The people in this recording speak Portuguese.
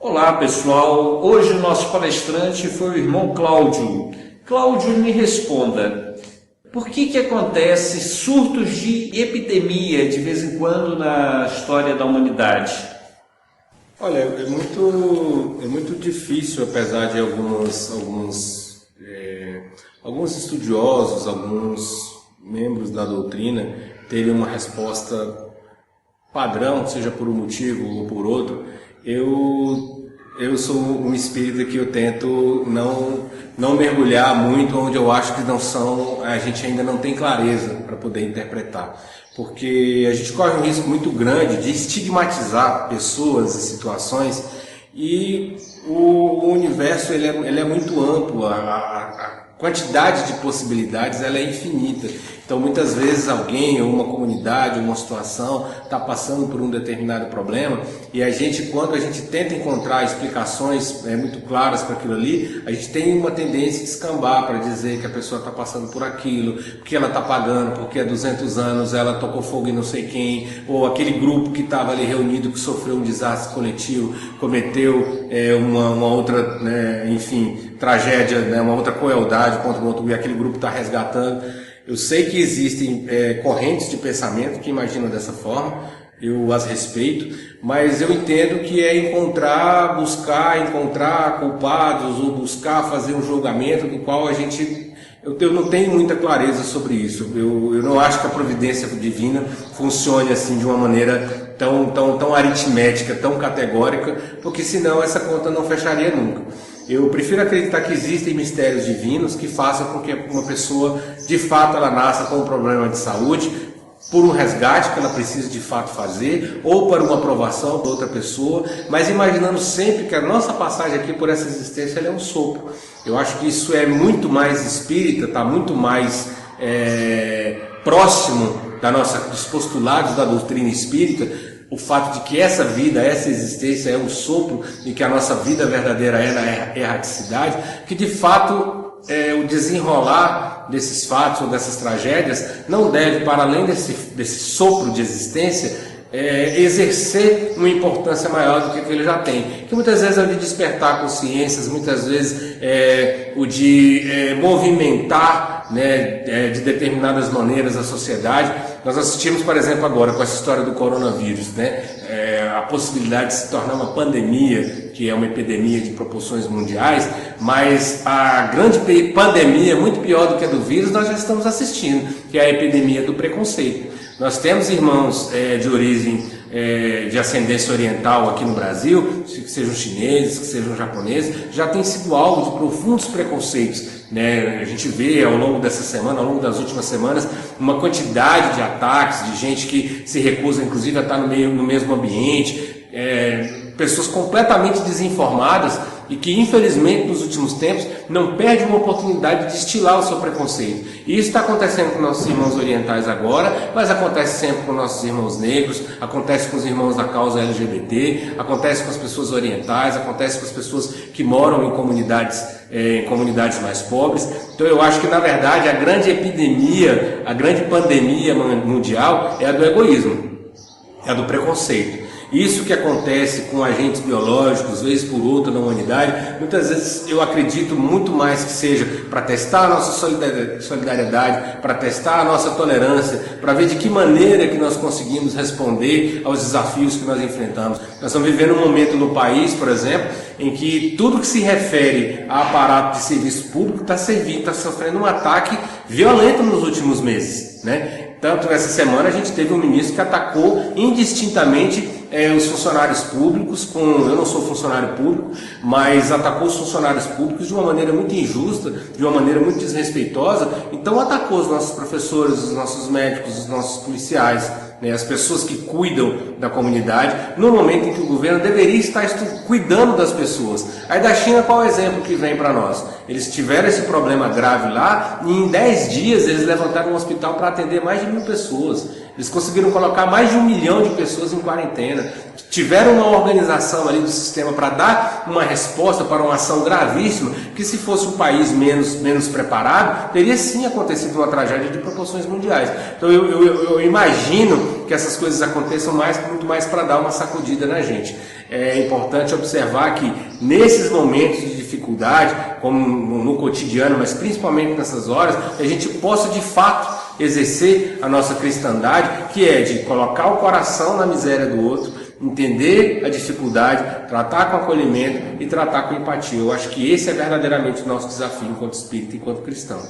Olá pessoal, hoje o nosso palestrante foi o irmão Cláudio. Cláudio, me responda, por que acontece surtos de epidemia de vez em quando na história da humanidade? Olha, é muito difícil, apesar de alguns estudiosos, alguns membros da doutrina terem uma resposta padrão, seja por um motivo ou por outro. Eu sou um espírita que eu tento não mergulhar muito onde eu acho que a gente ainda não tem clareza para poder interpretar. Porque a gente corre um risco muito grande de estigmatizar pessoas e situações, e o universo ele é muito amplo, a quantidade de possibilidades ela é infinita. Então muitas vezes alguém, ou uma comunidade, ou uma situação está passando por um determinado problema, e quando a gente tenta encontrar explicações muito claras para aquilo ali, a gente tem uma tendência de escambar para dizer que a pessoa está passando por aquilo, porque ela está pagando, porque há 200 anos ela tocou fogo em não sei quem, ou aquele grupo que estava ali reunido que sofreu um desastre coletivo, cometeu uma outra, tragédia, uma outra crueldade contra o outro, e aquele grupo está resgatando. Eu sei que existem correntes de pensamento que imaginam dessa forma, eu as respeito, mas eu entendo que é buscar encontrar culpados, ou buscar fazer um julgamento do qual eu não tenho muita clareza sobre isso. Eu não acho que a providência divina funcione assim de uma maneira tão aritmética, tão categórica, porque senão essa conta não fecharia nunca. Eu prefiro acreditar que existem mistérios divinos que façam com que uma pessoa, de fato, ela nasça com um problema de saúde, por um resgate que ela precisa de fato fazer, ou para uma aprovação de outra pessoa, mas imaginando sempre que a nossa passagem aqui por essa existência ela é um sopro. Eu acho que isso é muito mais espírita, está muito mais próximo dos postulados da doutrina espírita, o fato de que essa vida, essa existência é um sopro, e que a nossa vida verdadeira é na erraticidade, que de fato o desenrolar desses fatos ou dessas tragédias não deve, para além desse sopro de existência, exercer uma importância maior do que ele já tem, que muitas vezes é o de despertar consciências, muitas vezes o de movimentar, de determinadas maneiras a sociedade. Nós assistimos, por exemplo, agora com essa história do coronavírus, a possibilidade de se tornar uma pandemia, que é uma epidemia de proporções mundiais, mas a grande pandemia, muito pior do que a do vírus, nós já estamos assistindo, que é a epidemia do preconceito. Nós temos irmãos de origem de ascendência oriental aqui no Brasil, que sejam chineses, que sejam japoneses, já têm sido alvo de profundos preconceitos. A gente vê ao longo dessa semana, ao longo das últimas semanas, uma quantidade de ataques, de gente que se recusa inclusive a estar no mesmo ambiente, pessoas completamente desinformadas e que infelizmente nos últimos tempos não perdem uma oportunidade de destilar o seu preconceito. E isso está acontecendo com nossos irmãos orientais agora, mas acontece sempre com nossos irmãos negros, acontece com os irmãos da causa LGBT, acontece com as pessoas orientais, acontece com as pessoas que moram em comunidades mais pobres. Então eu acho que na verdade a grande epidemia, a grande pandemia mundial é a do egoísmo, é a do preconceito. Isso que acontece com agentes biológicos, vez por outra na humanidade, muitas vezes eu acredito muito mais que seja para testar a nossa solidariedade, para testar a nossa tolerância, para ver de que maneira que nós conseguimos responder aos desafios que nós enfrentamos. Nós estamos vivendo um momento no país, por exemplo, em que tudo que se refere a aparato de serviço público está sofrendo um ataque violento nos últimos meses, Tanto essa semana a gente teve um ministro que atacou indistintamente os funcionários públicos, eu não sou funcionário público, mas atacou os funcionários públicos de uma maneira muito injusta, de uma maneira muito desrespeitosa. Então atacou os nossos professores, os nossos médicos, os nossos policiais, as pessoas que cuidam da comunidade, no momento em que o governo deveria estar cuidando das pessoas. Aí da China, qual é o exemplo que vem para nós? Eles tiveram esse problema grave lá, e em 10 dias eles levantaram um hospital para atender mais de 1.000 pessoas. Eles conseguiram colocar mais de 1 milhão de pessoas em quarentena. tiveram uma organização ali do sistema para dar uma resposta para uma ação gravíssima, que se fosse um país menos preparado, teria sim acontecido uma tragédia de proporções mundiais. Então eu imagino que essas coisas aconteçam muito mais para dar uma sacudida na gente. É importante observar que nesses momentos de dificuldade, como no cotidiano, mas principalmente nessas horas, a gente possa de fato exercer a nossa cristandade, que é de colocar o coração na miséria do outro, entender a dificuldade, tratar com acolhimento e tratar com empatia. Eu acho que esse é verdadeiramente o nosso desafio enquanto espírita, enquanto cristão.